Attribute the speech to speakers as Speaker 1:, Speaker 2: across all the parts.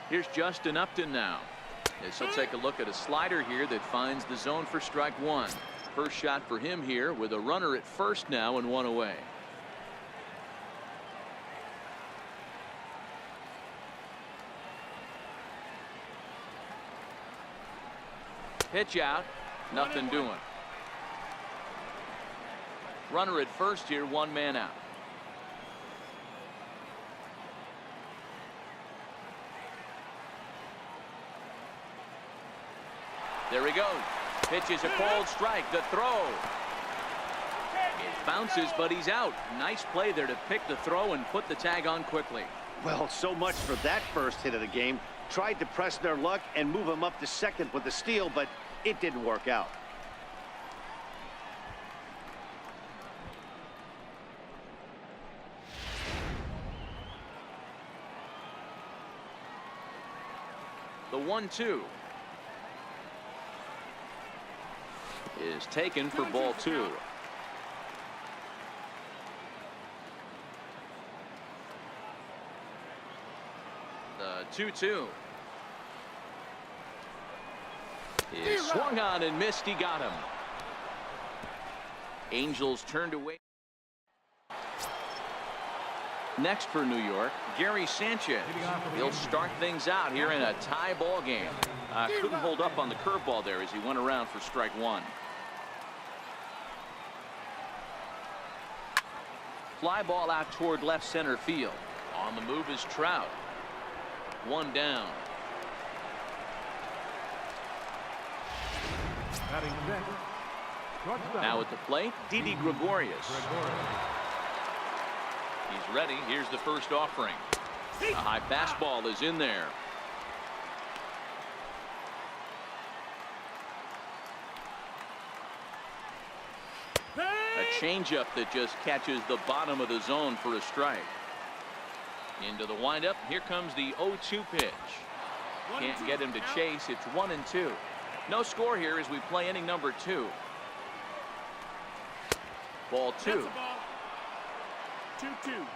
Speaker 1: Here's Justin Upton now. As he'll take a look at a slider here that finds the zone for strike one. First shot for him here with a runner at first now and one away. Pitch out. Nothing doing. Runner at first here, one man out. There he goes. Pitches a cold strike. The throw. It bounces, but he's out. Nice play there to pick the throw and put the tag on quickly.
Speaker 2: Well, so much for that first hit of the game. Tried to press their luck and move him up to second with the steal, but it didn't work out.
Speaker 1: The 1-2 is taken for ball two. The 2-2 is swung on and missed. He got him. Angels turned away. Next for New York, Gary Sanchez. He'll start things out here in a tie ball game. Couldn't hold up on the curveball there as he went around for strike one. Fly ball out toward left center field. On the move is Trout. One down. Now at the plate, Didi Gregorius. He's ready. Here's the first offering. A high fastball is in there. A changeup that just catches the bottom of the zone for a strike. Into the windup. Here comes the 0-2 pitch. Can't get him to chase. It's 1-2. No score here as we play inning number 2. Ball 2.
Speaker 3: 2-2.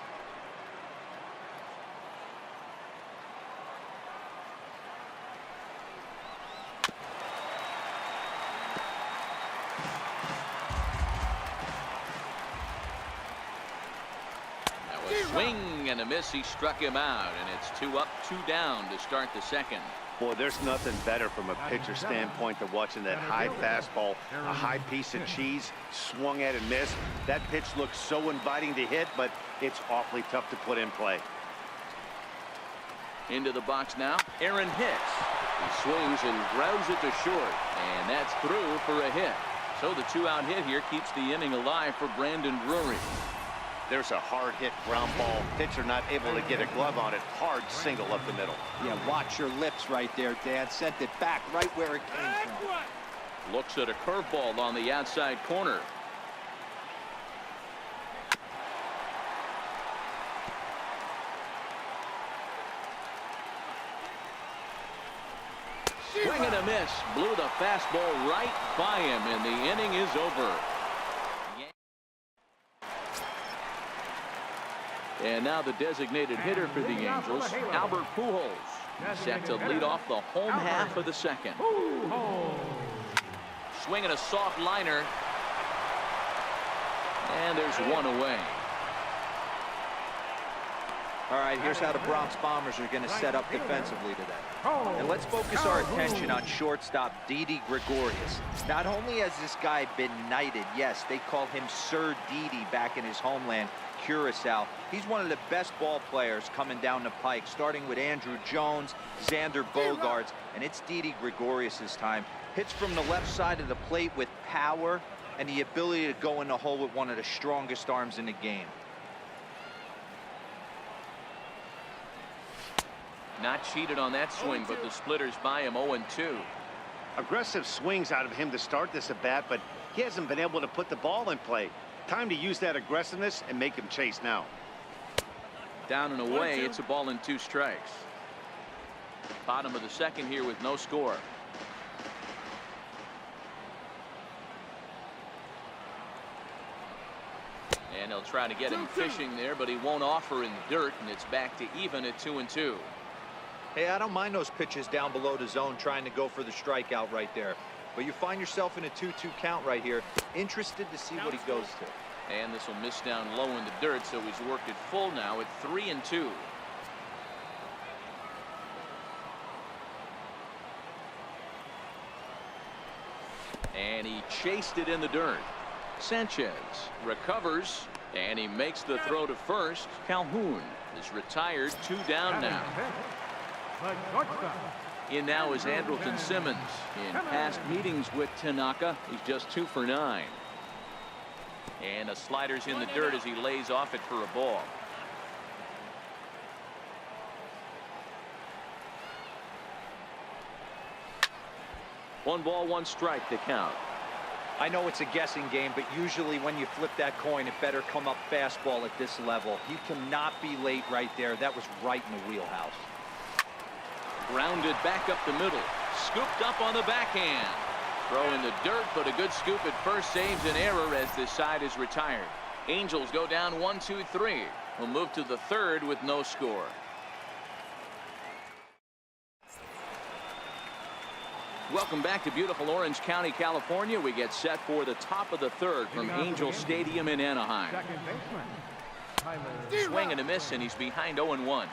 Speaker 1: Swing and a miss. He struck him out, and it's 2 up, 2 down to start the second.
Speaker 2: Boy, there's nothing better from a pitcher standpoint than watching that high fastball, a high piece of cheese, swung at and missed. That pitch looks so inviting to hit, but it's awfully tough to put in play.
Speaker 1: Into the box now, Aaron Hicks. He swings and grounds it to short, and that's through for a hit. So the 2-out hit here keeps the inning alive for Brandon Drury.
Speaker 2: There's a hard hit ground ball. Pitcher not able to get a glove on it. Hard single up the middle.
Speaker 4: Yeah, watch your lips right there, Dan. Sent it back right where it came from.
Speaker 1: Looks at a curveball on the outside corner. Swing and a miss. Blew the fastball right by him, and the inning is over. And now the designated hitter for the Angels, Albert Pujols, set to lead off the home half of the second. Swinging a soft liner. And there's one away.
Speaker 4: All right, here's how the Bronx Bombers are going to set up defensively today. And let's focus our attention on shortstop Didi Gregorius. Not only has this guy been knighted, yes, they call him Sir Didi back in his homeland, Curacao. He's one of the best ball players coming down the pike, starting with Andrew Jones, Xander Bogaerts, and it's Didi Gregorius' time. Hits from the left side of the plate with power and the ability to go in the hole with one of the strongest arms in the game.
Speaker 1: Not cheated on that swing, but the splitters by him 0-2.
Speaker 2: Aggressive swings out of him to start this at bat, but he hasn't been able to put the ball in play. Time to use that aggressiveness and make him chase now.
Speaker 1: Down and away, it's a ball and 2 strikes. Bottom of the second here with no score. And he'll try to get him fishing there, but he won't offer in the dirt, and it's back to even at 2-2.
Speaker 4: Hey, I don't mind those pitches down below the zone trying to go for the strikeout right there. But you find yourself in a 2-2 count right here. Interested to see what he goes to.
Speaker 1: And this will miss down low in the dirt, so he's worked it full now at 3-2. And he chased it in the dirt. Sanchez recovers, and he makes the throw to first. Calhoun is retired, 2 down now. In now is Andrelton Simmons. In past meetings with Tanaka, he's just 2 for 9. And a slider's in the dirt as he lays off it for a ball. One ball, one strike to count.
Speaker 4: I know it's a guessing game, but usually when you flip that coin, it better come up fastball at this level. He cannot be late right there. That was right in the wheelhouse.
Speaker 1: Grounded back up the middle. Scooped up on the backhand. Throw in the dirt, but a good scoop at first saves an error as this side is retired. Angels go down 1-2-3. We'll move to the third with no score. Welcome back to beautiful Orange County, California. We get set for the top of the third from Angel Stadium in Anaheim. Swing and a miss, and he's behind 0-1.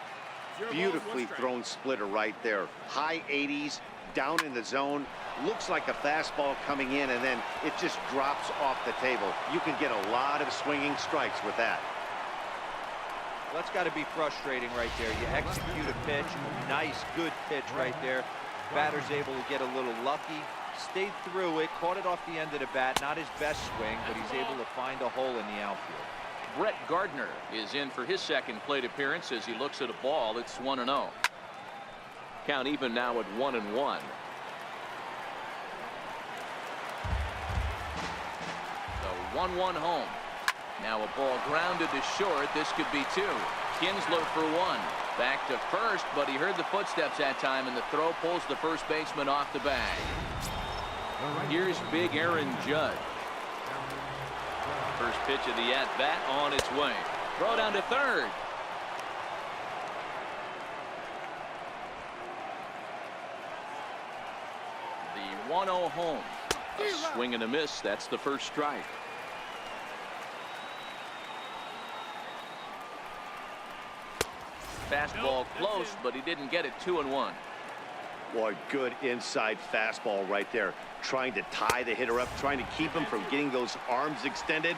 Speaker 2: Beautifully thrown splitter right there. High 80s, down in the zone. Looks like a fastball coming in, and then it just drops off the table. You can get a lot of swinging strikes with that.
Speaker 4: That's got to be frustrating right there. You execute a pitch, nice, good pitch right there. Batter's able to get a little lucky, stayed through it, caught it off the end of the bat. Not his best swing, but he's able to find a hole in the outfield.
Speaker 1: Brett Gardner is in for his second plate appearance as he looks at a ball. It's 1-0. Count even now at 1-1. The 1-1 home. Now a ball grounded to short. This could be 2. Kinsler for 1. Back to first, but he heard the footsteps that time, and the throw pulls the first baseman off the bag. Here's big Aaron Judge. First pitch of the at-bat on its way. Throw down to third. The 1-0 home. A swing and a miss. That's the first strike. Fastball close, but he didn't get it. 2-1.
Speaker 2: Boy, good inside fastball right there. Trying to tie the hitter up, trying to keep him from getting those arms extended.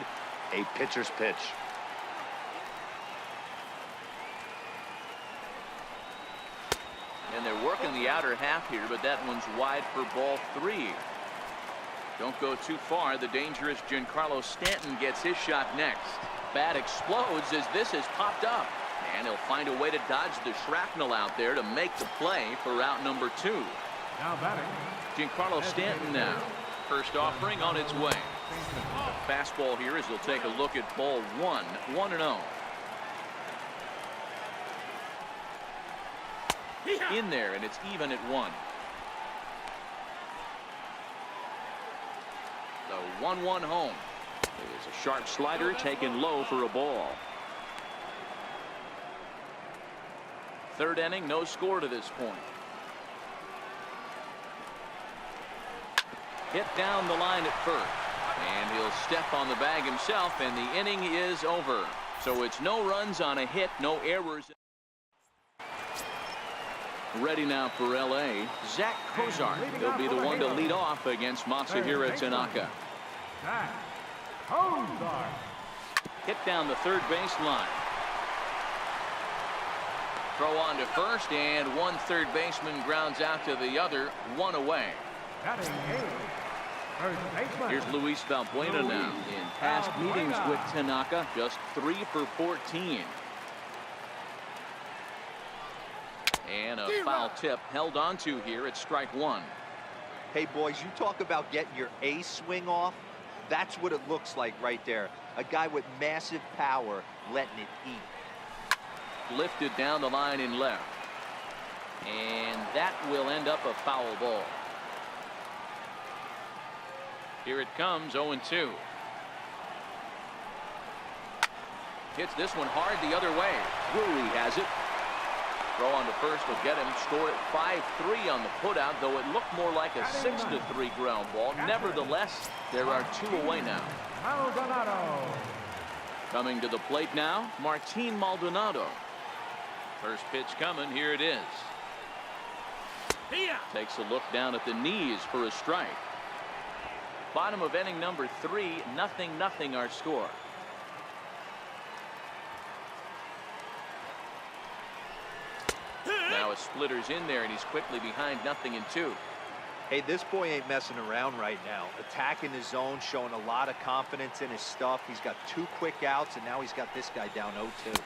Speaker 2: A pitcher's pitch.
Speaker 1: And they're working the outer half here, but that one's wide for ball 3. Don't go too far. The dangerous Giancarlo Stanton gets his shot next. Bat explodes as this has popped up. And he'll find a way to dodge the shrapnel out there to make the play for out number 2.
Speaker 3: Now batting.
Speaker 1: Giancarlo Stanton now. First offering on its way. The fastball here as he'll take a look at ball 1. 1-0. In there, and it's even at 1. The 1-1 home. There's a sharp slider taken low for a ball. Third inning, no score to this point. Hit down the line at first. And he'll step on the bag himself, and the inning is over. So it's no runs on a hit, no errors. Ready now for L.A. Zach Cozart. He'll be the one to lead off against Masahiro Tanaka.
Speaker 3: Zach Cozart.
Speaker 1: Hit down the third baseline. Throw on to first, and one third baseman grounds out to the other. 1 away.
Speaker 3: Batting eighth. First baseman.
Speaker 1: Here's Luis Valbuena now. In past meetings with Tanaka, just 3 for 14. And a foul tip held onto here at strike 1.
Speaker 4: Hey, boys, you talk about getting your A swing off. That's what it looks like right there. A guy with massive power letting it eat.
Speaker 1: Lifted down the line in left. And that will end up a foul ball. Here it comes, 0-2. Hits this one hard the other way. Drury has it. Throw on to first will get him. Score at 5-3 on the putout, though it looked more like a 6-3 ground ball. Nevertheless, there are 2 away now.
Speaker 3: Maldonado.
Speaker 1: Coming to the plate now, Martin Maldonado. First pitch coming. Here it is. Takes a look down at the knees for a strike. Bottom of inning number 3, 0-0 our score. Now a splitter's in there, and he's quickly behind 0-2.
Speaker 4: Hey, this boy ain't messing around right now. Attacking his zone, showing a lot of confidence in his stuff. He's got 2 quick outs, and now he's got this guy down 0-2.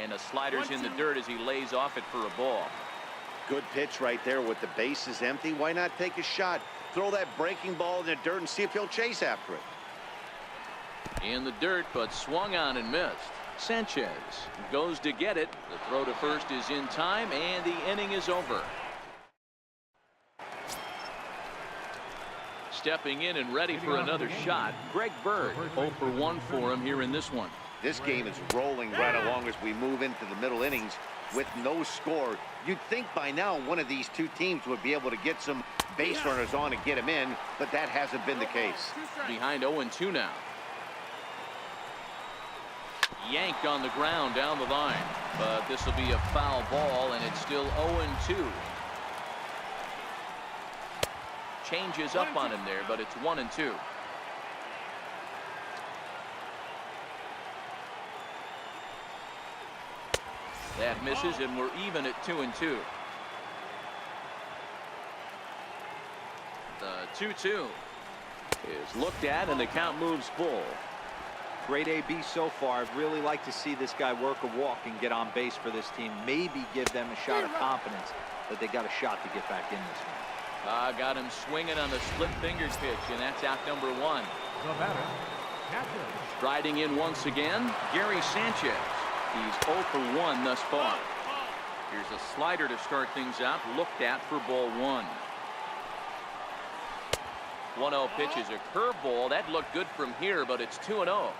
Speaker 1: And a slider's in the dirt as he lays off it for a ball.
Speaker 2: Good pitch right there with the bases empty. Why not take a shot? Throw that breaking ball in the dirt and see if he'll chase after it.
Speaker 1: In the dirt, but swung on and missed. Sanchez goes to get it. The throw to first is in time, and the inning is over. Stepping in and ready for another shot, Greg Bird. 0 for 1 for him here in this one.
Speaker 2: This game is rolling right along as we move into the middle innings with no score. You'd think by now one of these 2 teams would be able to get some base runners on and get them in, but that hasn't been the case.
Speaker 1: Behind 0-2 now. Yanked on the ground down the line, but this will be a foul ball, and it's still 0-2. Changes up on him there, but it's 1-2. That misses, and we're even at 2-2. The 2-2 is looked at, and the count moves full.
Speaker 4: Great AB so far. I'd really like to see this guy work a walk and get on base for this team. Maybe give them a shot of confidence that they got a shot to get back in this one.
Speaker 1: Got him swinging on the split fingered pitch, and that's out number 1.
Speaker 3: The batter, catcher.
Speaker 1: Striding in once again, Gary Sanchez. He's 0 for 1 thus far. Here's a slider to start things out, looked at for ball 1. 1-0 pitch is a curveball. That looked good from here, but it's 2-0.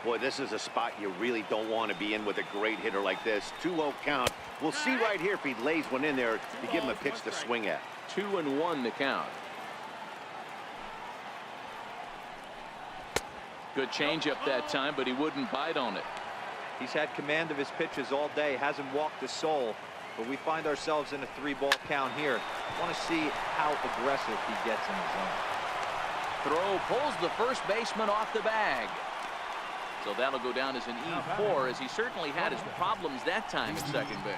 Speaker 2: Boy, this is a spot you really don't want to be in with a great hitter like this. 2-0 count. We'll see right here if he lays one in there to give him a pitch to swing at.
Speaker 1: 2-1 the count. Good changeup that time, but he wouldn't bite on it.
Speaker 4: He's had command of his pitches all day, hasn't walked a soul, but we find ourselves in a 3-ball count here. Want to see how aggressive he gets in the zone.
Speaker 1: Throw pulls the first baseman off the bag. So that'll go down as an E4, as he certainly had his problems that time at second base.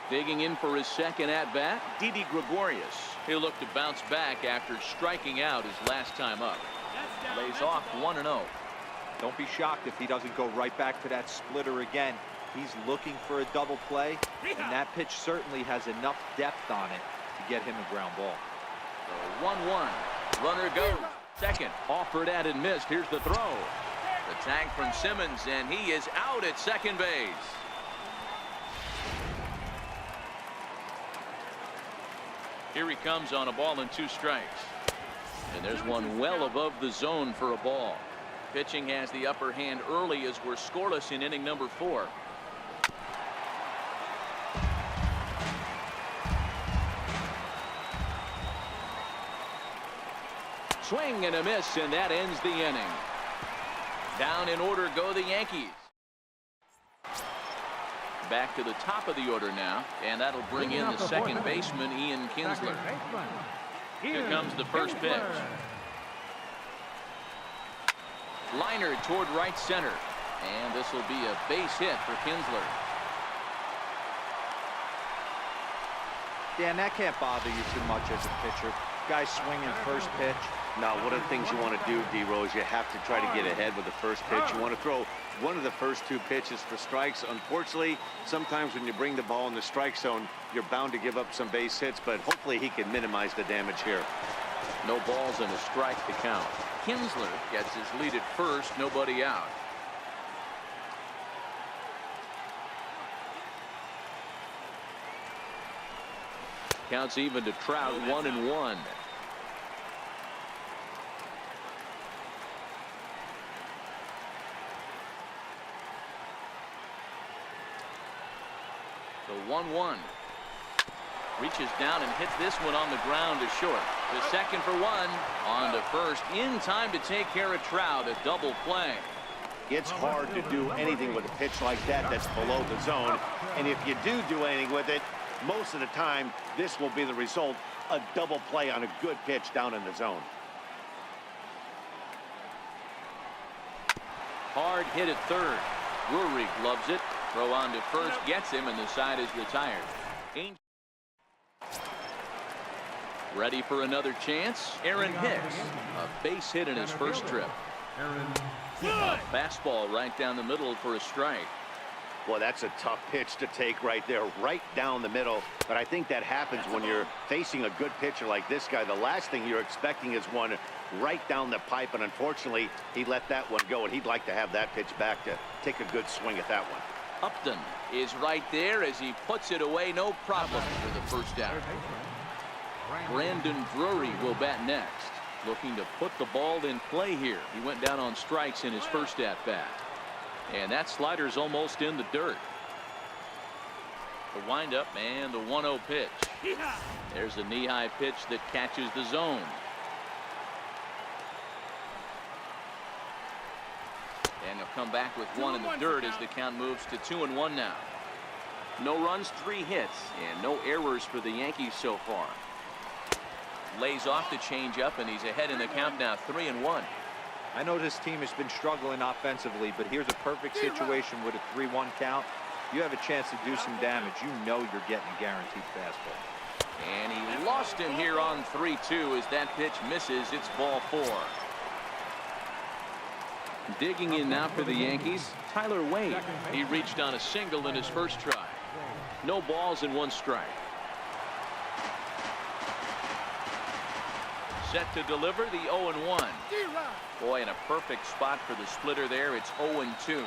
Speaker 1: Digging in for his second at-bat, Didi Gregorius. He'll look to bounce back after striking out his last time up. Lays off 1-0.
Speaker 4: Don't be shocked if he doesn't go right back to that splitter again. He's looking for a double play, and that pitch certainly has enough depth on it to get him a ground ball.
Speaker 1: So 1-1. Runner goes. Second. Offered at and missed. Here's the throw. The tag from Simmons, and he is out at second base. Here he comes on a ball and 2 strikes. And there's one well above the zone for a ball. Pitching has the upper hand early as we're scoreless in inning number 4. Swing and a miss, and that ends the inning. Down in order go the Yankees. Back to the top of the order now, and that'll bring in the second baseman, Ian Kinsler. Here comes the first pitch. Liner toward right center, and this will be a base hit for Kinsler.
Speaker 4: Dan, that can't bother you too much as a pitcher. Guy swinging first pitch.
Speaker 2: Now, one of the things you want to do, D-Rose, you have to try to get ahead with the first pitch. You want to throw one of the first 2 pitches for strikes. Unfortunately, sometimes when you bring the ball in the strike zone, you're bound to give up some base hits, but hopefully he can minimize the damage here.
Speaker 1: No balls and a strike to count. Kinsler gets his lead at first, nobody out. Counts even to Trout, 1-1. The 1-1. Reaches down and hits this one on the ground to short. The second for one. On to first in time to take care of Trout. A double play.
Speaker 2: It's hard to do anything with a pitch like that that's below the zone. And if you do anything with it, most of the time, this will be the result. A double play on a good pitch down in the zone.
Speaker 1: Hard hit at third. Drury gloves it. Throw on to first. Gets him, and the side is retired. Ready for another chance. Aaron Hicks. A base hit in his first trip. A fastball right down the middle for a strike.
Speaker 2: Well, that's a tough pitch to take right there, right down the middle. But I think that happens when you're facing a good pitcher like this guy. The last thing you're expecting is one right down the pipe, and unfortunately, he let that one go, and he'd like to have that pitch back to take a good swing at that one.
Speaker 1: Upton is right there as he puts it away. No problem for the first out. Brandon Drury will bat next. Looking to put the ball in play here. He went down on strikes in his first at-bat. And that slider's almost in the dirt. The windup and the 1-0 pitch. There's a knee-high pitch that catches the zone. And he'll come back with one in the dirt as the count moves to 2-1 now. No runs, 3 hits, and no errors for the Yankees so far. Lays off the changeup, and he's ahead in the count now, 3-1.
Speaker 4: I know this team has been struggling offensively, but here's a perfect situation with a 3-1 count. You have a chance to do some damage. You know you're getting a guaranteed fastball.
Speaker 1: And he lost him here on 3-2 as that pitch misses. It's ball 4. Digging in now for the Yankees, Tyler Wade. He reached on a single in his first try. No balls and 1 strike. Set to deliver the 0-1. Boy, in a perfect spot for the splitter there. It's 0-2.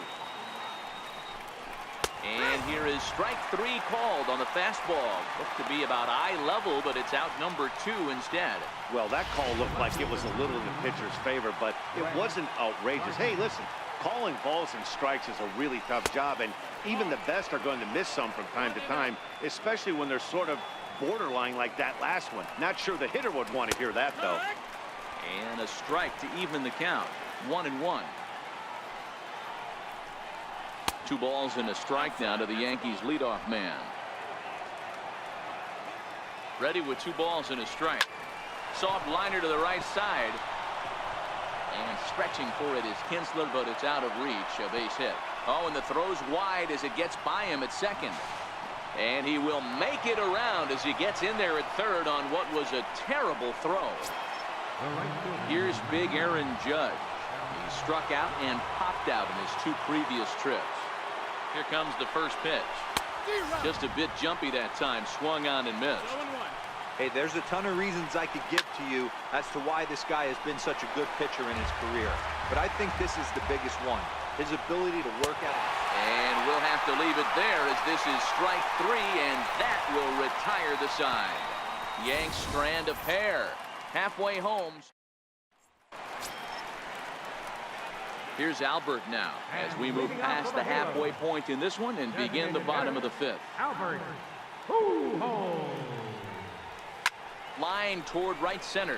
Speaker 1: And here is strike 3 called on the fastball. Looked to be about eye level, but it's out number 2 instead.
Speaker 2: Well, that call looked like it was a little in the pitcher's favor, but it wasn't outrageous. Hey, listen, calling balls and strikes is a really tough job, and even the best are going to miss some from time to time, especially when they're sort of borderline like that last one. Not sure the hitter would want to hear that, though.
Speaker 1: And a strike to even the count. 1-1. 2 balls and a strike now to the Yankees leadoff man. Ready with 2 balls and a strike. Soft liner to the right side. And stretching for it is Kinsler, but it's out of reach. A base hit. Oh, and the throw's wide as it gets by him at second. And he will make it around as he gets in there at third on what was a terrible throw. Here's big Aaron Judge. He struck out and popped out in his 2 previous trips. Here comes the first pitch. Just a bit jumpy that time. Swung on and missed.
Speaker 4: Hey, there's a ton of reasons I could give to you as to why this guy has been such a good pitcher in his career. But I think this is the biggest one. His ability to work out.
Speaker 1: And we'll have to leave it there as this is strike 3, and that will retire the side. Yanks strand a pair. Halfway home. Here's Albert now as we move past the halfway point in this one and begin the bottom of the 5th.
Speaker 3: Albert.
Speaker 1: Line toward right center.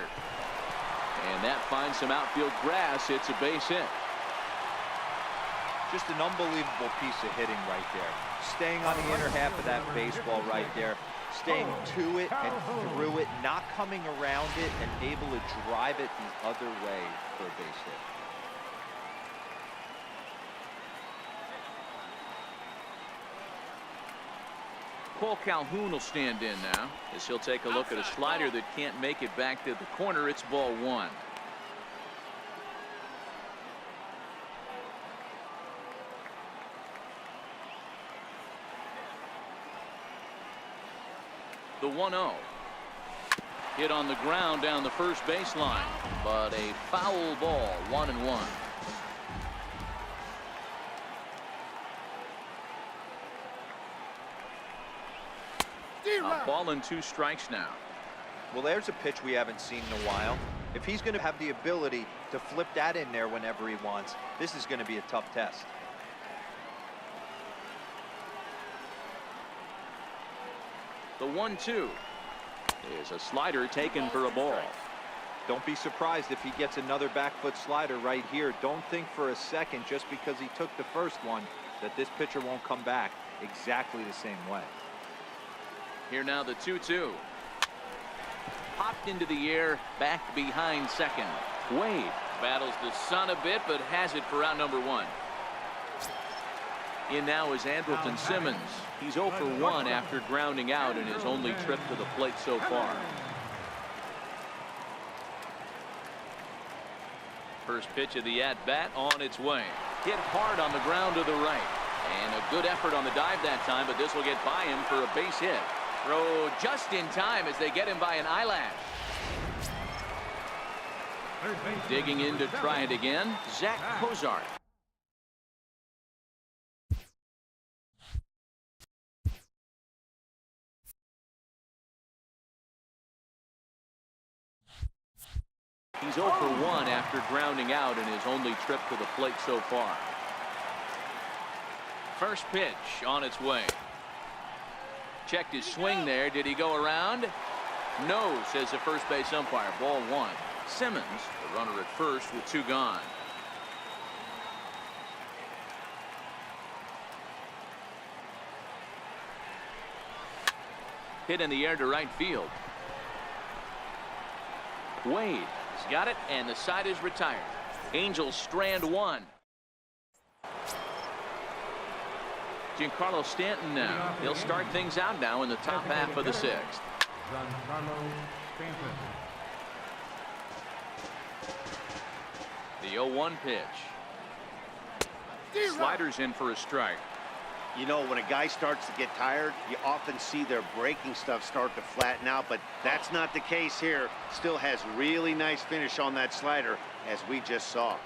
Speaker 1: And that finds some outfield grass. It's a base hit.
Speaker 4: Just an unbelievable piece of hitting right there. Staying on the inner half of that baseball right there. Staying to it and through it, not coming around it, and able to drive it the other way for a base hit.
Speaker 1: Cole Calhoun will stand in now as he'll take a look at a slider that can't make it back to the corner. It's ball 1. The 1-0. Hit on the ground down the first baseline, but a foul ball. 1-1. A ball and 2 strikes now.
Speaker 4: Well, there's a pitch we haven't seen in a while. If he's going to have the ability to flip that in there whenever he wants, this is going to be a tough test.
Speaker 1: The 1-2 is a slider taken for a ball.
Speaker 4: Don't be surprised if he gets another back foot slider right here. Don't think for a second, just because he took the first one, that this pitcher won't come back exactly the same way.
Speaker 1: Here now the 2-2. Popped into the air, back behind second. Wade battles the sun a bit, but has it for out number 1. In now is Andrelton Simmons. He's 0 for 1 after grounding out in his only trip to the plate so far. First pitch of the at-bat on its way. Hit hard on the ground to the right. And a good effort on the dive that time, but this will get by him for a base hit. Throw just in time as they get him by an eyelash. Digging in to try it again, Zach Cozart. He's 0 for 1 after grounding out in his only trip to the plate so far. First pitch on its way. Checked his swing there. Did he go around? No, says the first base umpire. Ball 1. Simmons, the runner at first with 2 gone. Hit in the air to right field. Wade has got it, and the side is retired. Angels strand 1. Giancarlo Stanton now. He'll start things out now in the top half of the 6th. The 0-1 pitch. Sliders in for a strike.
Speaker 2: You know, when a guy starts to get tired, you often see their breaking stuff start to flatten out, but that's not the case here. Still has really nice finish on that slider, as we just saw.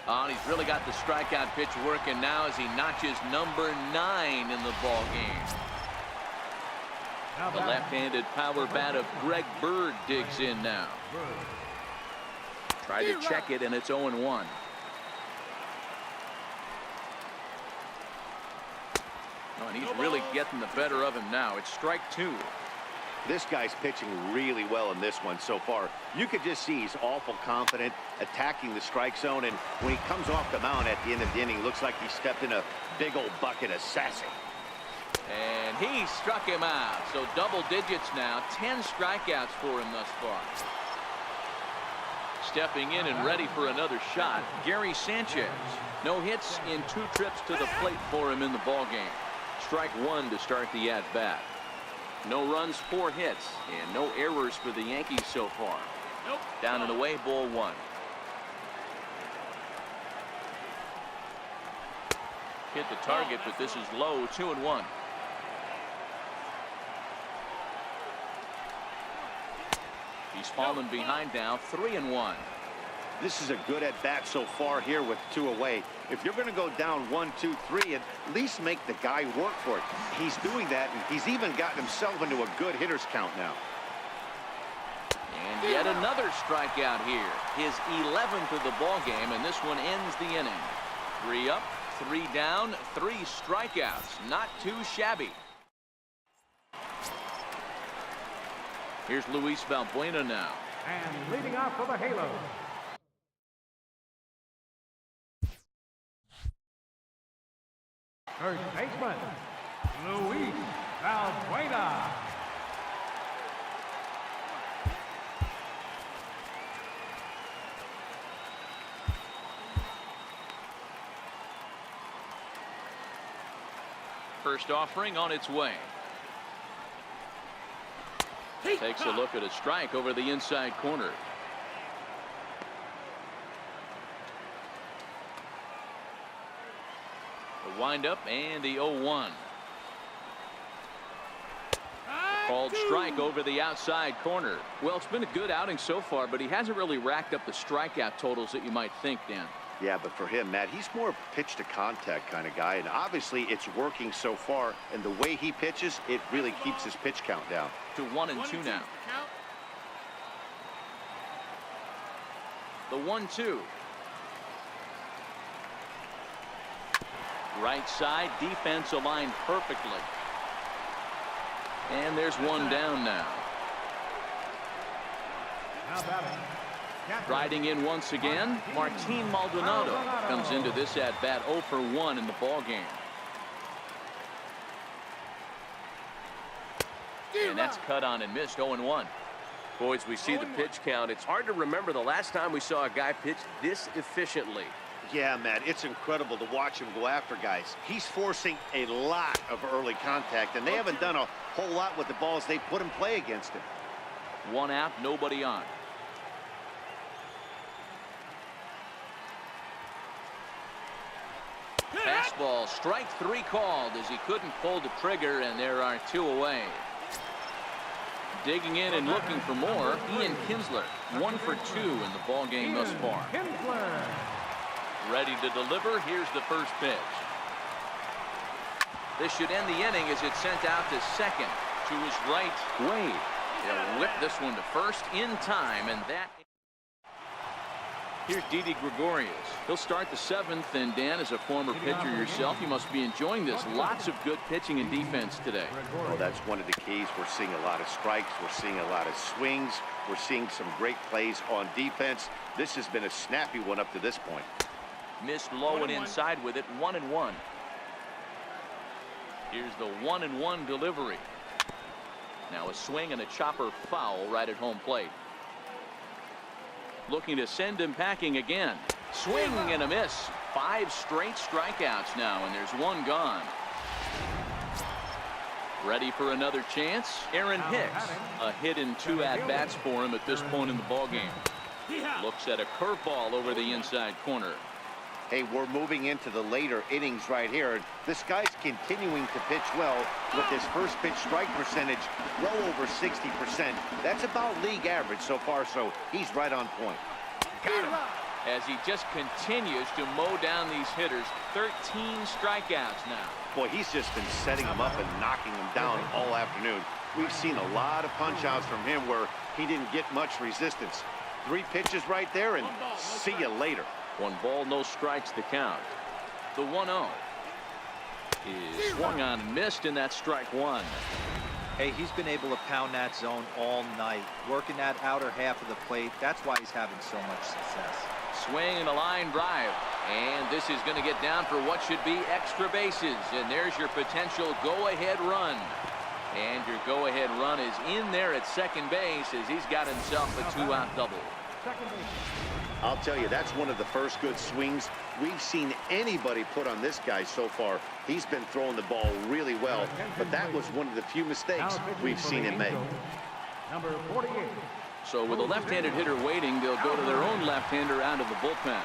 Speaker 1: Oh, and he's really got the strikeout pitch working now as he notches number 9 in the ball game. The left-handed power bat of Greg Bird digs in now. Try to check it, and it's 0-1. Oh, and he's really getting the better of him now. It's strike 2.
Speaker 2: This guy's pitching really well in this one so far. You could just see he's awful confident attacking the strike zone, and when he comes off the mound at the end of the inning, looks like he stepped in a big old bucket of sassy.
Speaker 1: And he struck him out. So double digits now. 10 strikeouts for him thus far. Stepping in and ready for another shot, Gary Sanchez. No hits in 2 trips to the plate for him in the ball game. Strike 1 to start the at-bat. No runs, 4 hits, and no errors for the Yankees so far. Down and away, ball 1. Hit the target, but this is low, 2-1. He's fallen behind now, 3-1.
Speaker 2: This is a good at-bat so far here with 2 away. If you're going to go down 1, 2, 3, at least make the guy work for it. He's doing that, and he's even gotten himself into a good hitter's count now.
Speaker 1: And yet another strikeout here. His 11th of the ball game, and this one ends the inning. 3 up, 3 down, 3 strikeouts. Not too shabby. Here's Luis Valbuena now.
Speaker 3: And leading off for the Halos. First baseman, Luis Valbuena.
Speaker 1: First offering on its way. Takes a look at a strike over the inside corner. The windup and the 0-1. Called strike over the outside corner. Well, it's been a good outing so far, but he hasn't really racked up the strikeout totals that you might think, Dan.
Speaker 2: Yeah, but for him, Matt, he's more pitch to contact kind of guy, and obviously it's working so far, and the way he pitches, it really keeps his pitch count down.
Speaker 1: To 1-2 now. The 1-2. Right side, defense aligned perfectly. And there's one down now.
Speaker 3: Now batting.
Speaker 1: Riding in once again, Martin Maldonado comes into this at bat 0 for 1 in the ball game. And that's cut on and missed. 0-1.
Speaker 5: Boys, we see the pitch count. It's hard to remember the last time we saw a guy pitch this efficiently.
Speaker 2: Yeah, Matt, it's incredible to watch him go after guys. He's forcing a lot of early contact, and they haven't done a whole lot with the balls they put in play against him.
Speaker 1: One out, nobody on. Fastball, strike 3 called as he couldn't pull the trigger, and there are 2 away. Digging in and looking for more, Ian Kinsler, 1 for 2 in the ball game thus far. Ready to deliver. Here's the first pitch. This should end the inning as it's sent out to second. To his right, Wade. He'll whip this one to first in time, and that. Here's Didi Gregorius. He'll start the 7th, and Dan, as a former pitcher yourself, you must be enjoying this. Lots of good pitching and defense today.
Speaker 2: Well, that's one of the keys. We're seeing a lot of strikes. We're seeing a lot of swings. We're seeing some great plays on defense. This has been a snappy one up to this point.
Speaker 1: Missed low and inside with it. 1-1. Here's the 1-1 delivery. Now a swing and a chopper foul right at home plate. Looking to send him packing again. Swing and a miss. 5 straight strikeouts now, and there's 1 gone. Ready for another chance. Aaron Hicks. A hit in 2 at-bats for him at this point in the ballgame. Looks at a curveball over the inside corner.
Speaker 2: Hey, we're moving into the later innings right here. This guy's continuing to pitch well with his first pitch strike percentage well over 60%. That's about league average so far, so he's right on point.
Speaker 1: Got him. As he just continues to mow down these hitters. 13 strikeouts now.
Speaker 2: Boy, he's just been setting them up and knocking them down all afternoon. We've seen a lot of punch-outs from him where he didn't get much resistance. 3 pitches right there, and see you later.
Speaker 1: 1 ball, no strikes to count. The 1-0 is swung on and missed, and that's strike 1.
Speaker 4: Hey, he's been able to pound that zone all night, working that outer half of the plate. That's why he's having so much success.
Speaker 1: Swing and a line drive, and this is going to get down for what should be extra bases, and there's your potential go-ahead run. And your go-ahead run is in there at second base as he's got himself a 2-out double.
Speaker 2: I'll tell you, that's one of the first good swings we've seen anybody put on this guy so far. He's been throwing the ball really well, but that was one of the few mistakes we've seen him make.
Speaker 3: Number 48.
Speaker 1: So with a left-handed hitter waiting, they'll go to their own left-hander out of the bullpen.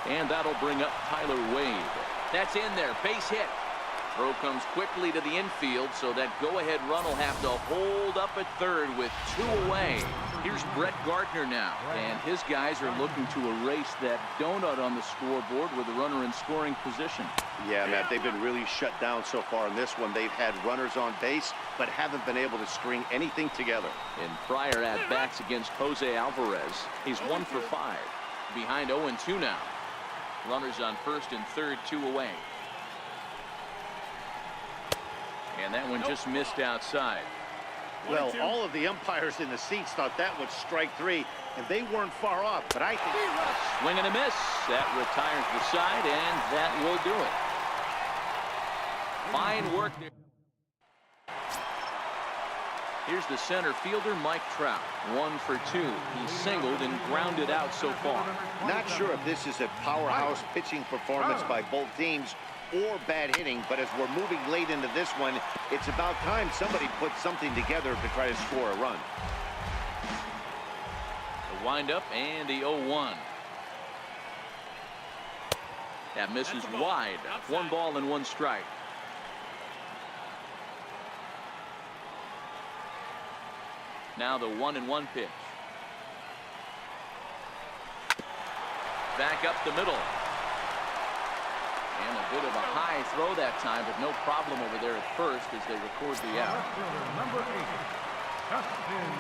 Speaker 1: And that'll bring up Tyler Wade. That's in there, base hit. Throw comes quickly to the infield, so that go-ahead run will have to hold up at third with 2 away. Here's Brett Gardner now, and his guys are looking to erase that donut on the scoreboard with a runner in scoring position.
Speaker 2: Yeah, Matt, they've been really shut down so far in this one. They've had runners on base, but haven't been able to string anything together.
Speaker 1: In prior at-bats against Jose Alvarez, he's 1 for 5. Behind 0-2 now. Runners on first and third, 2 away. And that one just missed outside.
Speaker 2: Well, all of the umpires in the seats thought that was strike 3, and they weren't far off, but I think...
Speaker 1: Swing and a miss. That retires the side, and that will do it. Fine work there. Here's the center fielder, Mike Trout. 1 for 2. He's singled and grounded out so far.
Speaker 2: Not sure if this is a powerhouse pitching performance by both teams or bad hitting, but as we're moving late into this one, it's about time somebody put something together to try to score a run.
Speaker 1: The windup and the 0-1. That misses wide. 1 ball and 1 strike. Now the 1-1 pitch. Back up the middle. And a bit of a high throw that time, but no problem over there at first as they record the out.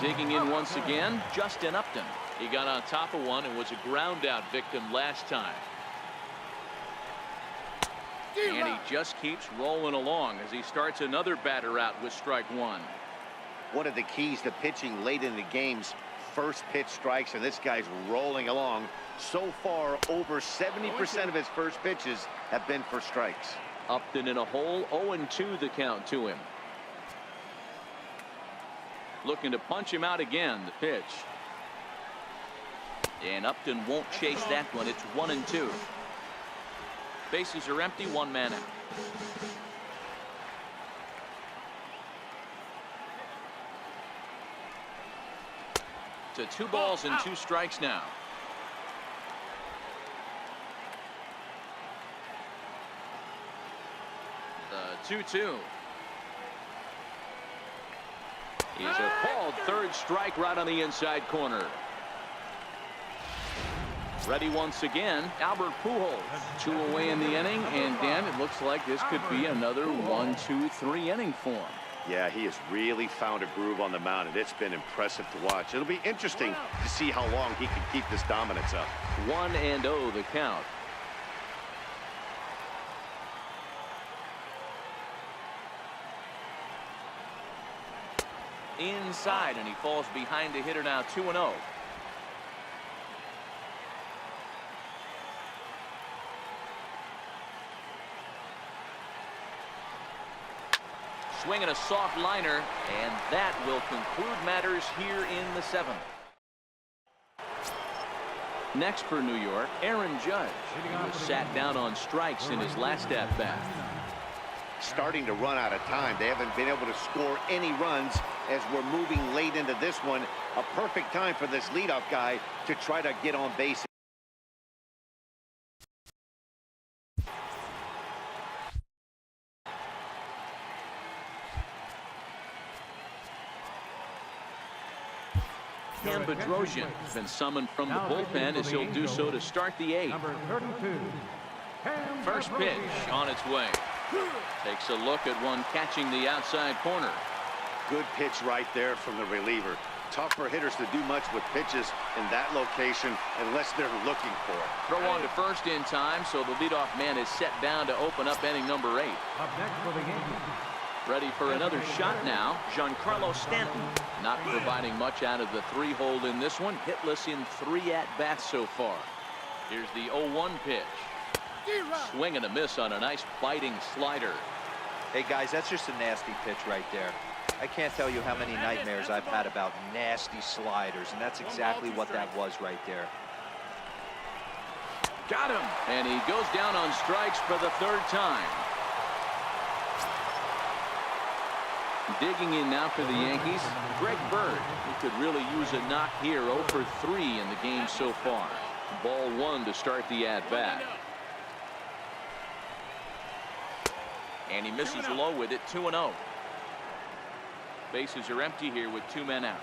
Speaker 1: Digging in once again, Justin Upton. He got on top of one and was a ground out victim last time. And he just keeps rolling along as he starts another batter out with strike 1.
Speaker 2: one of the keys to pitching late in the game's first pitch strikes, and this guy's rolling along. So far, over 70% of his first pitches have been for strikes.
Speaker 1: Upton in a hole, 0-2 the count to him. Looking to punch him out again, the pitch. And Upton won't chase that one. It's 1-2. Bases are empty, one man out. To 2 balls and 2 strikes now. The 2-2. He's a called third strike right on the inside corner. Ready once again, Albert Pujols. 2 away in the inning, and Dan, it looks like this could be another 1-2-3 inning for him.
Speaker 2: Yeah, he has really found a groove on the mound, and it's been impressive to watch. It'll be interesting to see how long he can keep this dominance up.
Speaker 1: 1-0 the count. Inside, and he falls behind the hitter now. 2-0. Swinging a soft liner, and that will conclude matters here in the 7th. Next for New York, Aaron Judge. He was sat down on strikes in his last at-bat.
Speaker 2: Starting to run out of time. They haven't been able to score any runs as we're moving late into this one. A perfect time for this leadoff guy to try to get on base.
Speaker 1: Cam Bedrosian has been summoned from the bullpen as he'll do so to start the 8th.
Speaker 3: Number 32.
Speaker 1: First pitch on its way. Takes a look at one catching the outside corner.
Speaker 2: Good pitch right there from the reliever. Tough for hitters to do much with pitches in that location unless they're looking for it.
Speaker 1: Throw on to first in time, so the leadoff man is set down to open up inning number 8.
Speaker 3: Up next for the Yankees.
Speaker 1: Ready for another shot now, Giancarlo Stanton. Not providing much out of the 3-hole in this one. Hitless in 3 at-bats so far. Here's the 0-1 pitch. Swing and a miss on a nice biting slider.
Speaker 4: Hey, guys, that's just a nasty pitch right there. I can't tell you how many nightmares I've had about nasty sliders, and that's exactly what that was right there.
Speaker 1: Got him, and he goes down on strikes for the 3rd time. Digging in now for the Yankees, Greg Bird. He could really use a knock here. 0 for 3 in the game so far. Ball 1 to start the at-bat. And he misses low with it. 2-0. Bases are empty here with 2 men out.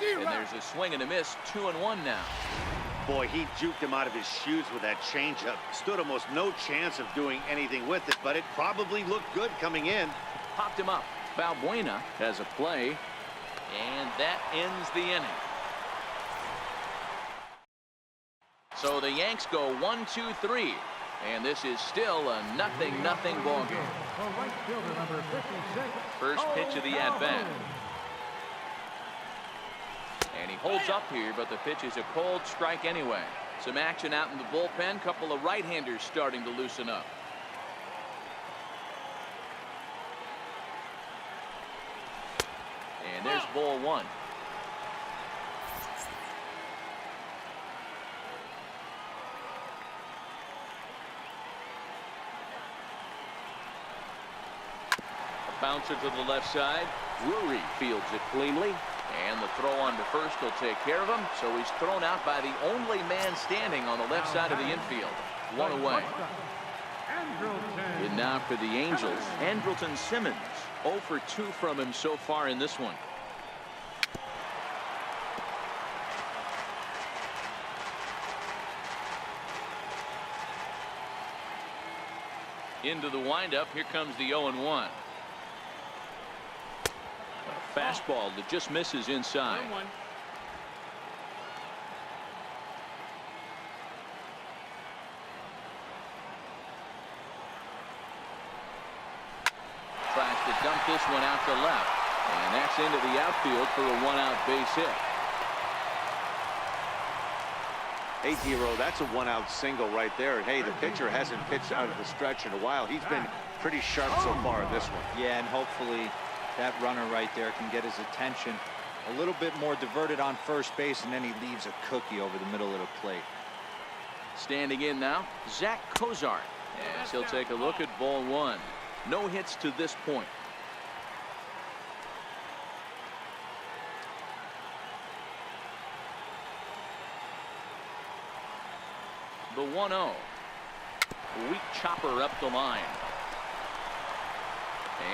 Speaker 1: And there's a swing and a miss. 2-1 now.
Speaker 2: Boy, he juked him out of his shoes with that changeup. Stood almost no chance of doing anything with it, but it probably looked good coming in.
Speaker 1: Popped him up. Balbuena has a play, and that ends the inning. So the Yanks go 1-2-3, and this is still a 0-0 ball game.
Speaker 3: The right fielder, number 56.
Speaker 1: First pitch of the at-bat. And he holds up here, but the pitch is a cold strike anyway. Some action out in the bullpen. Couple of right-handers starting to loosen up. And there's ball 1. A bouncer to the left side. Drury fields it cleanly. And the throw on to first will take care of him. So he's thrown out by the only man standing on the left side of the infield. 1 away. And now for the Angels, Andrelton Simmons. 0 for 2 from him so far in this one. Into the windup. Here comes the 0-1. A fastball that just misses inside. 1-1. Tries this one out to left. And that's into the outfield for a one-out base hit.
Speaker 2: Hey, Dero, that's a one-out single right there. Hey, the pitcher hasn't pitched out of the stretch in a while. He's been pretty sharp so far in this one.
Speaker 4: Yeah, and hopefully that runner right there can get his attention a little bit more diverted on first base, and then he leaves a cookie over the middle of the plate.
Speaker 1: Standing in now, Zach Cozart, as he'll take a look at ball one. No hits to this point. The 1-0. Weak chopper up the line.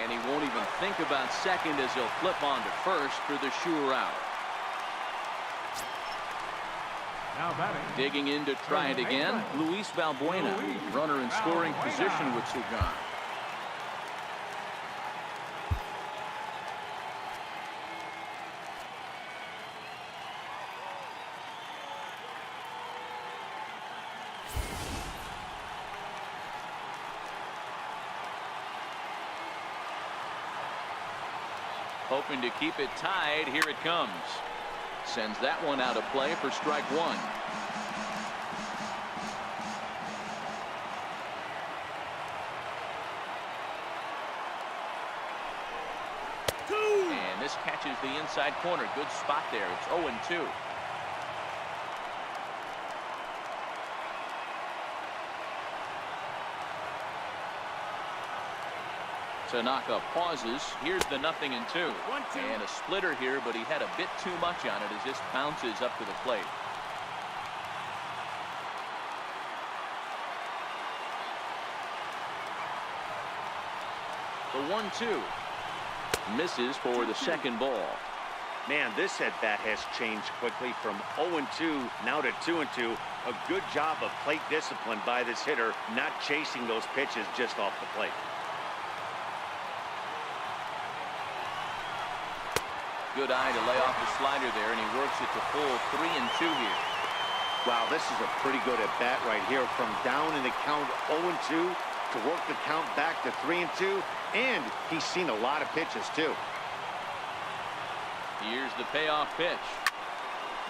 Speaker 1: And he won't even think about second as he'll flip on to first for the sure out.
Speaker 3: Now batting.
Speaker 1: Digging in to try it again, Luis Valbuena, runner in scoring position with two gone. Hoping to keep it tied. Here it comes. Sends that one out of play for strike one. And this catches the inside corner. Good spot there. It's 0-2. Tanaka pauses. Here's the 0-2. And a splitter here, but he had a bit too much on it as this bounces up to the plate. The 1-2. Misses for the second ball.
Speaker 2: Man, this at bat has changed quickly from 0-2 now to 2-2. A good job of plate discipline by this hitter, not chasing those pitches just off the plate.
Speaker 1: Good eye to lay off the slider there, and he works it to full 3-2 here.
Speaker 2: Wow, this is a pretty good at bat right here. From down in the count 0-2 to work the count back to 3-2, and he's seen a lot of pitches too.
Speaker 1: Here's the payoff pitch.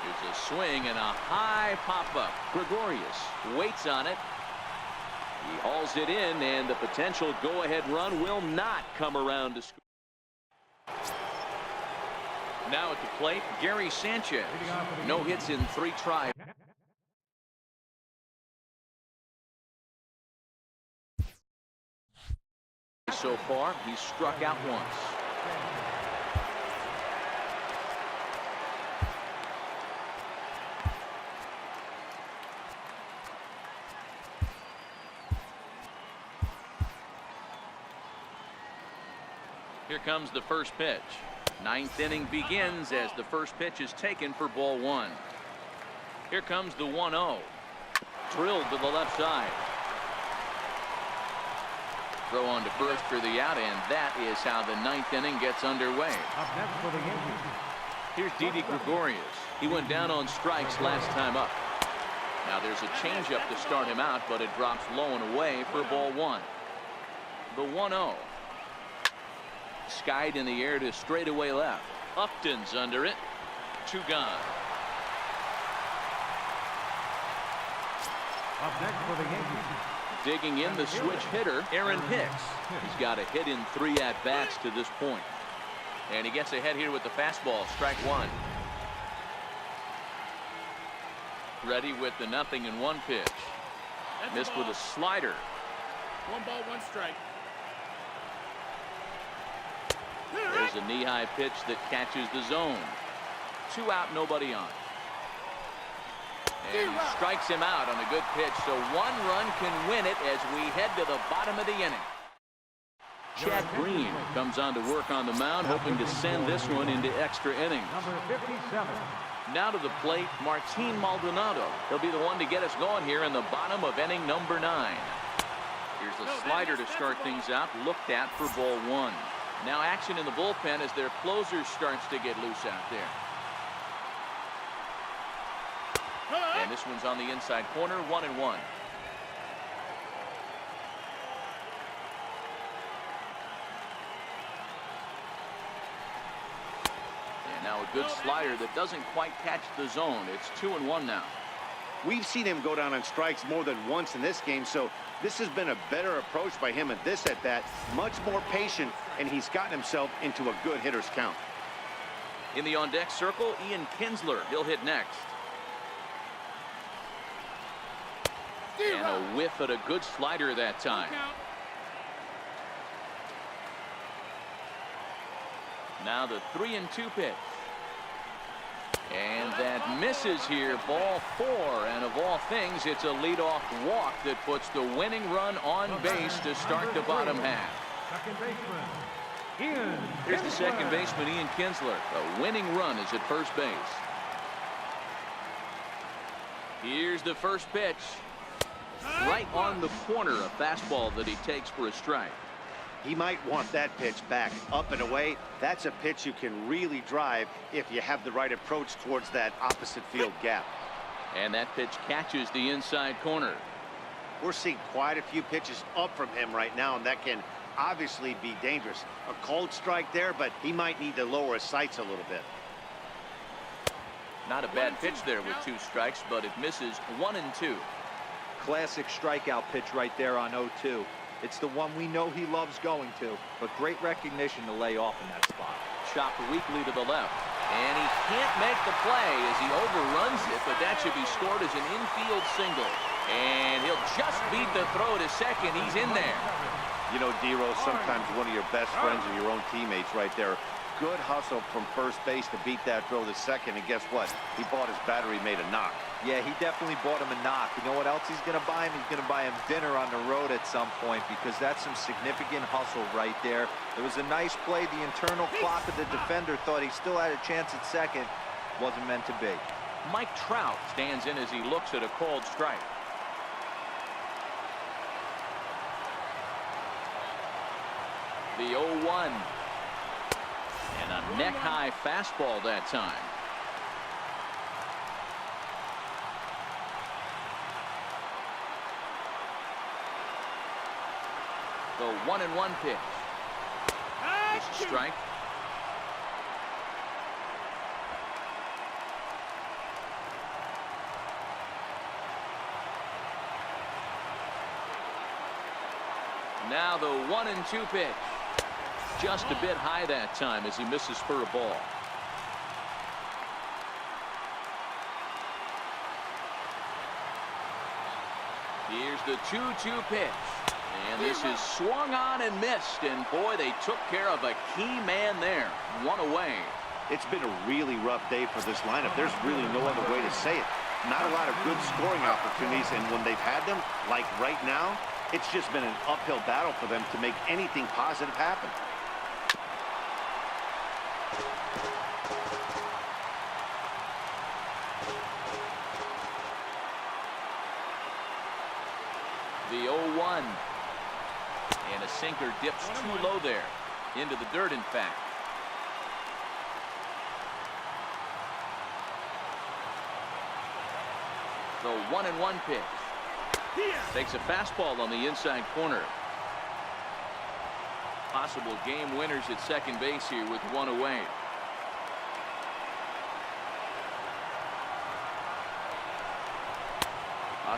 Speaker 1: Here's a swing and a high pop-up. Gregorius waits on it. He hauls it in, and the potential go-ahead run will not come around to score. Now at the plate, Gary Sanchez. No hits in 3 tries. So far, he's struck out once. Here comes the first pitch. 9th inning begins as the first pitch is taken for ball one. Here comes the 1-0. Drilled to the left side. Throw on to first for the out, and that is how the 9th inning gets underway.
Speaker 3: Up next for the Yankees.
Speaker 1: Here's Didi Gregorius. He went down on strikes last time up. Now there's a changeup to start him out, but it drops low and away for ball one. The 1-0. Skied in the air to straightaway left. Upton's under it. 2 gone.
Speaker 3: Up next for the Yankees.
Speaker 1: Digging in the switch hitter, Aaron Hicks. He's got a hit in 3 at-bats to this point. And he gets ahead here with the fastball. Strike one. Ready with the 0-1 pitch. Missed with a slider.
Speaker 6: 1 ball, 1 strike.
Speaker 1: There's a knee-high pitch that catches the zone. 2 out, nobody on. And he strikes him out on a good pitch, so 1 run can win it as we head to the bottom of the inning. Chad Green comes on to work on the mound, hoping to send this one into extra innings.
Speaker 3: Number 57.
Speaker 1: Now to the plate, Martin Maldonado. He'll be the one to get us going here in the bottom of inning number 9. Here's a slider to start things out, looked at for ball one. Now action in the bullpen as their closer starts to get loose out there. And this one's on the inside corner, 1-1. good slider that doesn't quite catch the zone. It's 2-1 now.
Speaker 2: We've seen him go down on strikes more than once in this game, so this has been a better approach by him at this at-bat. Much more patient, and he's gotten himself into a good hitter's count.
Speaker 1: In the on-deck circle, Ian Kinsler. He'll hit next. And a whiff at a good slider that time. Now the 3-2 pitch. And that misses here, ball 4. And of all things, it's a leadoff walk that puts the winning run on base to start the bottom half.
Speaker 3: Second baseman, Ian
Speaker 1: Here's the
Speaker 3: Kinsler.
Speaker 1: second baseman, Ian Kinsler. The winning run is at first base. Here's the first pitch. Right on the corner, a fastball that he takes for a strike.
Speaker 2: He might want that pitch back, up and away. That's a pitch you can really drive if you have the right approach towards that opposite field gap.
Speaker 1: And that pitch catches the inside corner.
Speaker 2: We're seeing quite a few pitches up from him right now, and that can obviously be dangerous. A cold strike there, but he might need to lower his sights a little bit.
Speaker 1: Not a bad pitch there with 2 strikes, but it misses 1-2.
Speaker 4: Classic strikeout pitch right there on 0-2. It's the one we know he loves going to, but great recognition to lay off in that spot.
Speaker 1: Chopped weakly to the left. And he can't make the play as he overruns it, but that should be scored as an infield single. And he'll just beat the throw to second. He's in there.
Speaker 2: You know, D-Rose, sometimes one of your best friends are your own teammates right there. Good hustle from first base to beat that throw to second, and guess what? He bought his battery made a knock.
Speaker 4: Yeah, he definitely bought him a knock. You know what else he's going to buy him? He's going to buy him dinner on the road at some point, because that's some significant hustle right there. It was a nice play. The internal clock of the defender thought he still had a chance at second. Wasn't meant to be.
Speaker 1: Mike Trout stands in as he looks at a called strike. The 0-1. And a neck-high fastball that time. The 1-1 pitch. It's a strike. Now the 1-2 pitch. Just a bit high that time as he misses for a ball. Here's the 2-2 pitch. And this is swung on and missed. And boy, they took care of a key man there. One away.
Speaker 2: It's been a really rough day for this lineup. There's really no other way to say it. Not a lot of good scoring opportunities, and when they've had them, like right now, it's just been an uphill battle for them to make anything positive happen.
Speaker 1: The 0-1. And a sinker dips too low there. Into the dirt, in fact. The 1-1 pitch. Takes a fastball on the inside corner. Possible game winners at second base here with one away.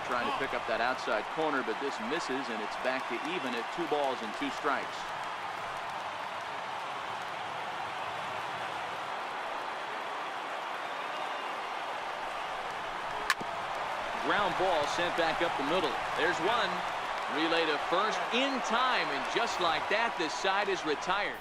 Speaker 1: Trying to pick up that outside corner, but this misses, and it's back to even at 2 balls and 2 strikes. Ground ball sent back up the middle. There's one. Relay to first in time, and just like that, this side is retired.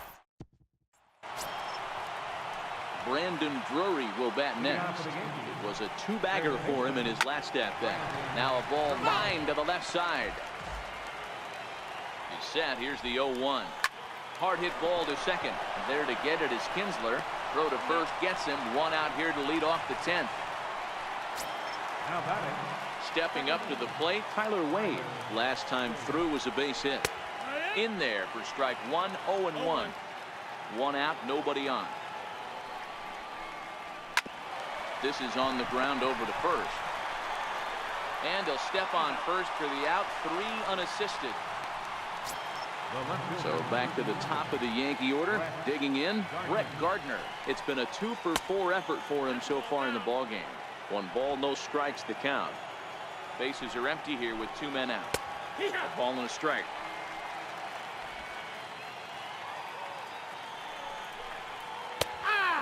Speaker 1: Brandon Drury will bat next. It was a 2-bagger for him in his last at-bat. Now a ball lined to the left side. He's set. Here's the 0-1. Hard hit ball to second. There to get it is Kinsler. Throw to first gets him. One out here to lead off the 10th.
Speaker 3: Now batting.
Speaker 1: Stepping up to the plate, Tyler Wade. Last time through was a base hit. In there for strike 1, 0-1. One out, nobody on. This is on the ground over to first. And he'll step on first for the out. 3 unassisted. So back to the top of the Yankee order. Digging in, Brett Gardner. It's been a 2-for-4 effort for him so far in the ballgame. 1 ball, no strikes the count. Bases are empty here with 2 men out. A ball and a strike.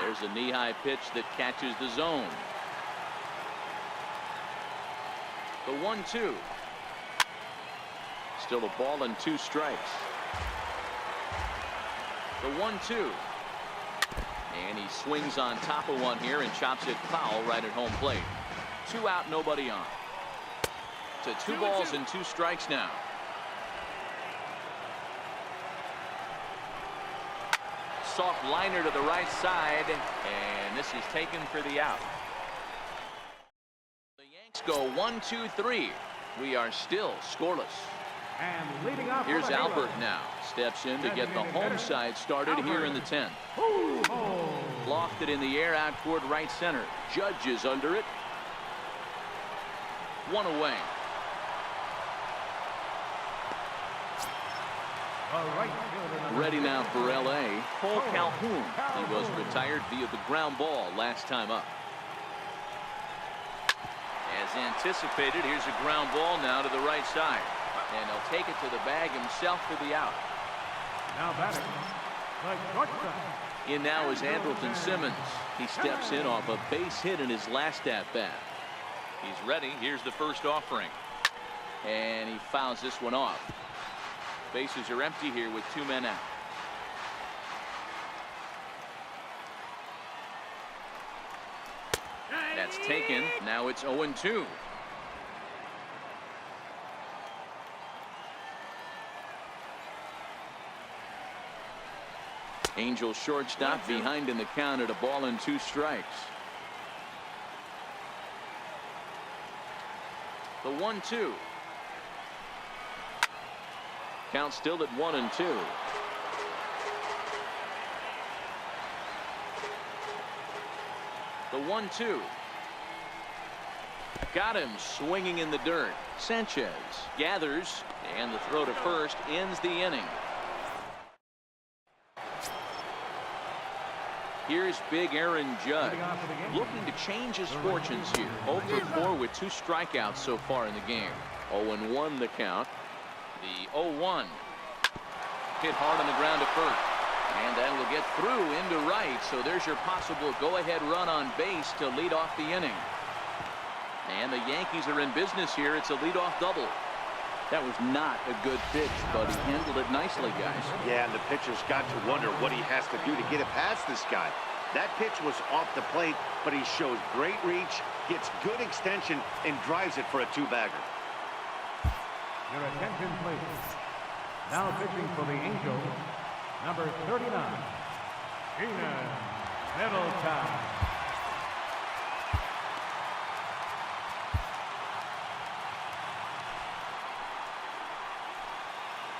Speaker 1: There's a knee-high pitch that catches the zone. The 1-2. Still a ball and 2 strikes. The 1-2. And he swings on top of one here and chops it foul right at home plate. 2 out, nobody on. To 2 balls and 2 strikes now. Soft liner to the right side, and this is taken for the out. The Yanks go 1-2-3. We are still scoreless.
Speaker 3: And leading off
Speaker 1: Here's Albert now. Steps in to get the home side started here in the 10th. Lofted in the air out toward right center. Judge is under it. 1 away. Ready now for L.A. Cole Calhoun. He was retired via the ground ball last time up. As anticipated, here's a ground ball now to the right side. And he'll take it to the bag himself for the out.
Speaker 3: Now batting, the shortstop.
Speaker 1: In now is Andrelton Simmons. He steps in off a base hit in his last at-bat. He's ready. Here's the first offering. And he fouls this one off. Bases are empty here with 2 men out. That's taken. Now it's 0-2. Angel shortstop behind in the count at a ball and 2 strikes. The 1-2. Count still at 1-2. The 1-2. Got him swinging in the dirt. Sanchez gathers, and the throw to first ends the inning. Here's big Aaron Judge, looking to change his fortunes here. 0-for-4 with 2 strikeouts so far in the game. 0-1 the count. The 0-1. Hit hard on the ground to first. And that will get through into right. So there's your possible go-ahead run on base to lead off the inning. And the Yankees are in business here. It's a leadoff double.
Speaker 2: That was not a good pitch, but he handled it nicely, guys. Yeah, and the pitcher's got to wonder what he has to do to get it past this guy. That pitch was off the plate, but he shows great reach, gets good extension, and drives it for a 2-bagger.
Speaker 3: Your attention, please. Now pitching for the Angels, number 39, Middleton.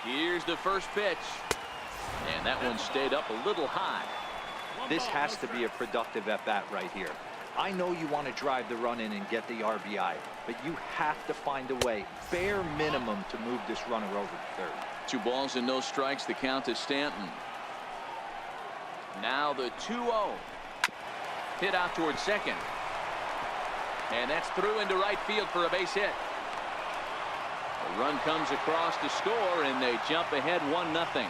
Speaker 1: Here's the first pitch. And that one stayed up a little high.
Speaker 4: This has to be a productive at-bat right here. I know you want to drive the run in and get the RBI, but you have to find a way, bare minimum, to move this runner over to third.
Speaker 1: 2 balls and no strikes. The count is Stanton. Now the 2-0. Hit out towards second. And that's through into right field for a base hit. A run comes across to score, and they jump ahead 1-0.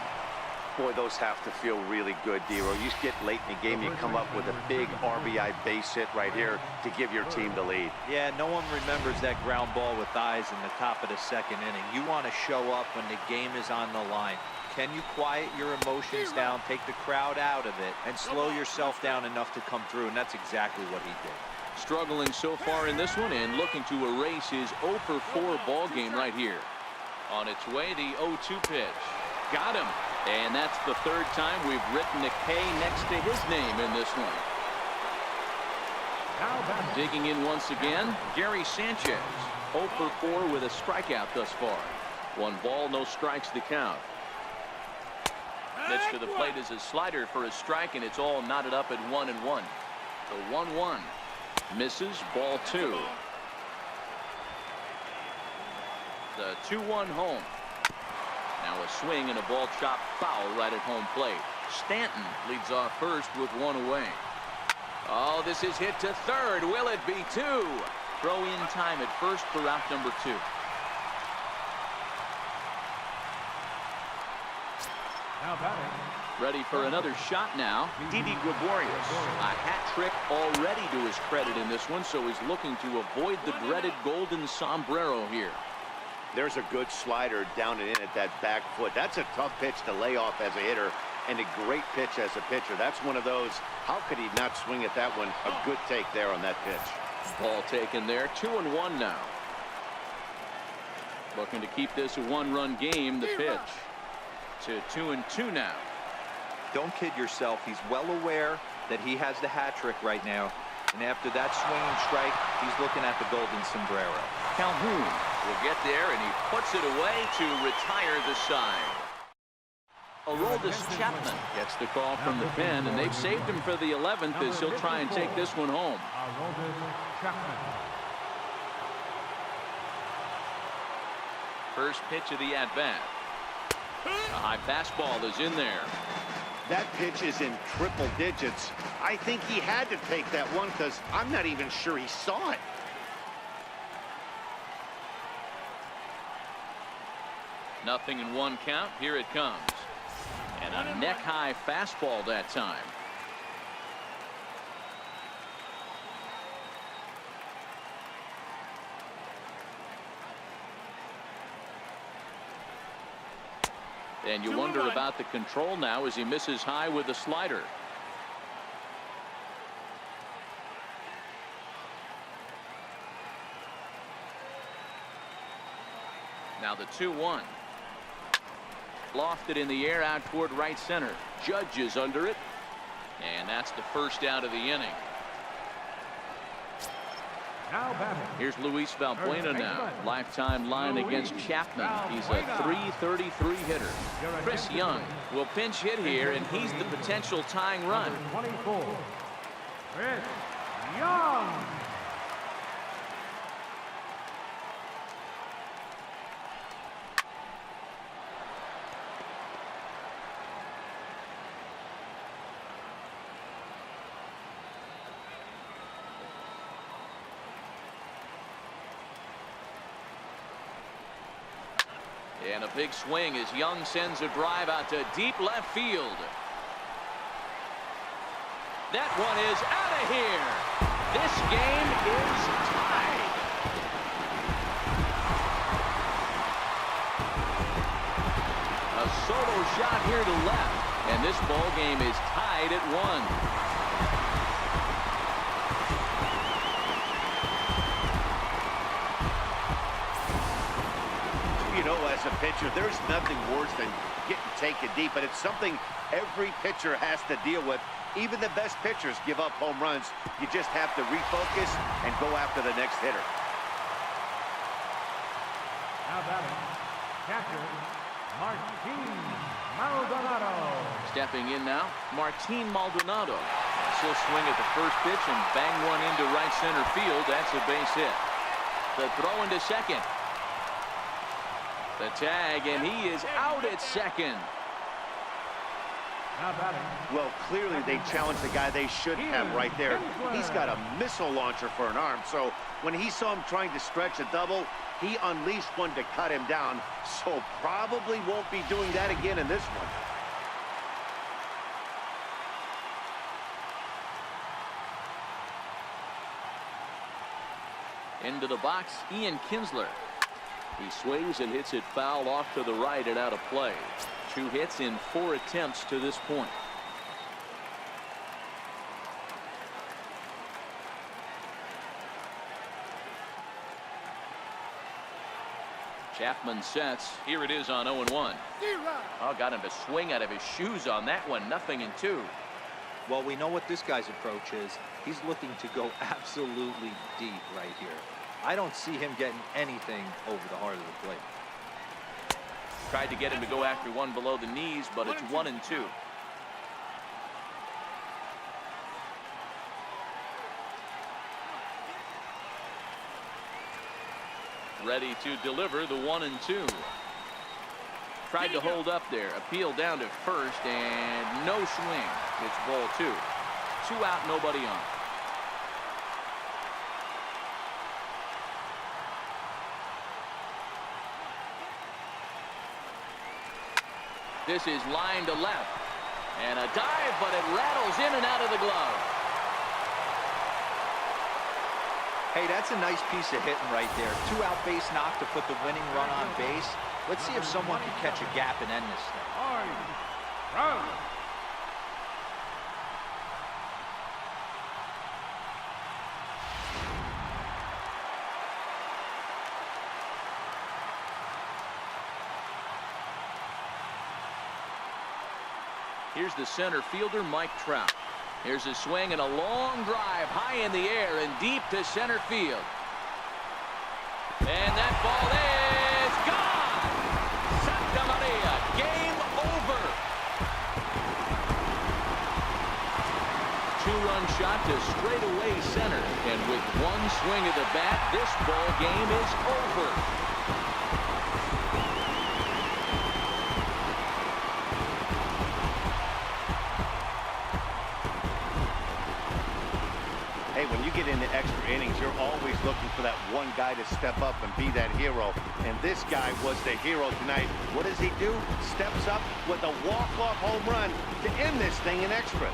Speaker 2: Boy, those have to feel really good, Dero. You get late in the game, you come up with a big RBI base hit right here to give your team the lead.
Speaker 4: Yeah, no one remembers that ground ball with eyes in the top of the 2nd inning. You want to show up when the game is on the line. Can you quiet your emotions down, take the crowd out of it, and slow yourself down enough to come through? And that's exactly what he did.
Speaker 1: Struggling so far in this one and looking to erase his 0-for-4 ball game right here. On its way, the 0-2 pitch. Got him. And that's the 3rd time we've written a K next to his name in this one. Digging in once again, Gary Sanchez. 0-for-4 with a strikeout thus far. 1 ball, no strikes the count. Pitch to the plate is a slider for a strike, and it's all knotted up at 1-1. The 1-1. Misses, ball 2. The 2-1 home. Now a swing and a ball chopped foul right at home plate. Stanton leads off first with one away. Oh, this is hit to third. Will it be two? Throw in time at first for out number 2.
Speaker 3: Now batting.
Speaker 1: Ready for another shot now. Didi Gregorius. A hat trick already to his credit in this one, so he's looking to avoid the dreaded golden sombrero here.
Speaker 2: There's a good slider down and in at that back foot. That's a tough pitch to lay off as a hitter, and a great pitch as a pitcher. That's one of those, how could he not swing at that one? A good take there on that pitch.
Speaker 1: Ball taken there. 2-1 now. Looking to keep this a one-run game. The pitch to 2-2 now.
Speaker 4: Don't kid yourself. He's well aware that he has the hat trick right now. And after that swinging strike, he's looking at the golden sombrero.
Speaker 1: Calhoun will get there, and he puts it away to retire the side. Aroldis Chapman gets the call from the pen, and they've saved him for the 11th as he'll try and take this one home. First pitch of the at-bat. A high fastball is in there.
Speaker 2: That pitch is in triple digits. I think he had to take that one because I'm not even sure he saw it.
Speaker 1: Nothing in one count. Here it comes. And a neck-high fastball that time. And you wonder about the control now as he misses high with the slider. Now the 2-1. Lofted in the air out toward right center. Judge is under it. And that's the first out of the inning. Here's Luis Valbuena now. Lifetime line against Chapman. He's a .333 hitter. Chris Young will pinch hit here, and he's the potential tying run.
Speaker 3: 24. Chris Young.
Speaker 1: And a big swing as Young sends a drive out to deep left field. That one is out of here. This game is tied. A solo shot here to left, and this ball game is tied at 1.
Speaker 2: You know, as a pitcher, there's nothing worse than getting taken deep, but it's something every pitcher has to deal with. Even the best pitchers give up home runs. You just have to refocus and go after the next hitter.
Speaker 3: Now batting, catcher, Martin Maldonado.
Speaker 1: Stepping in now, Martin Maldonado. He'll swing at the first pitch and bang one into right center field. That's a base hit. The throw into second. The tag, and he is out at second.
Speaker 3: Now batting.
Speaker 2: Well, clearly they challenged the guy they should have right there. He's got a missile launcher for an arm, so when he saw him trying to stretch a double, he unleashed one to cut him down, so probably won't be doing that again in this one.
Speaker 1: Into the box, Ian Kinsler. He sways and hits it foul off to the right and out of play. 2 hits in 4 attempts to this point. Chapman sets. Here it is on 0-1. Oh, got him to swing out of his shoes on that one. 0-2.
Speaker 4: Well, we know what this guy's approach is. He's looking to go absolutely deep right here. I don't see him getting anything over the heart of the plate.
Speaker 1: Tried to get him to go after one below the knees, but it's 1-2. Ready to deliver the 1-2. Tried to hold up there. Appeal down to first, and no swing. It's ball 2. 2 out, nobody on. This is line to left. And a dive, but it rattles in and out of the glove.
Speaker 4: Hey, that's a nice piece of hitting right there. 2-out base knock to put the winning run on base. Let's see if someone can catch a gap and end this thing.
Speaker 3: Run.
Speaker 1: Here's the center fielder, Mike Trout. Here's a swing and a long drive high in the air and deep to center field. And that ball is gone. Santa Maria, game over. 2-run shot to straightaway center. And with one swing of the bat, this ball game is over.
Speaker 2: Hey, when you get into extra innings, you're always looking for that one guy to step up and be that hero. And this guy was the hero tonight. What does he do? Steps up with a walk-off home run to end this thing in extras.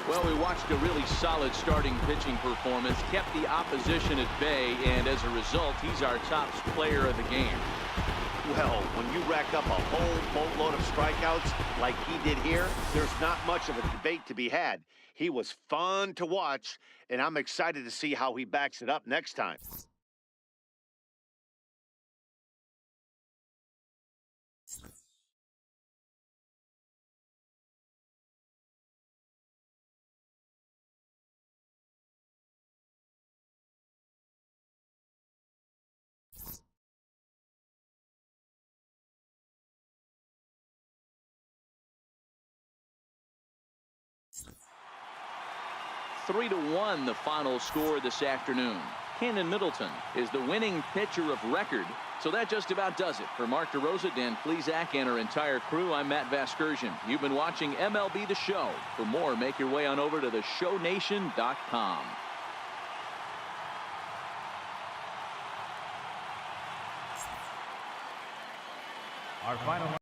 Speaker 1: Well, we watched a really solid starting pitching performance, kept the opposition at bay, and as a result, he's our top player of the game.
Speaker 2: Well, when you rack up a whole boatload of strikeouts like he did here, there's not much of a debate to be had. He was fun to watch, and I'm excited to see how he backs it up next time.
Speaker 1: Three to 1 the final score this afternoon. Ken Middleton is the winning pitcher of record. So that just about does it. For Mark DeRosa, Dan Plesac, and our entire crew, I'm Matt Vasgersian. You've been watching MLB The Show. For more, make your way on over to theshownation.com.
Speaker 3: Our final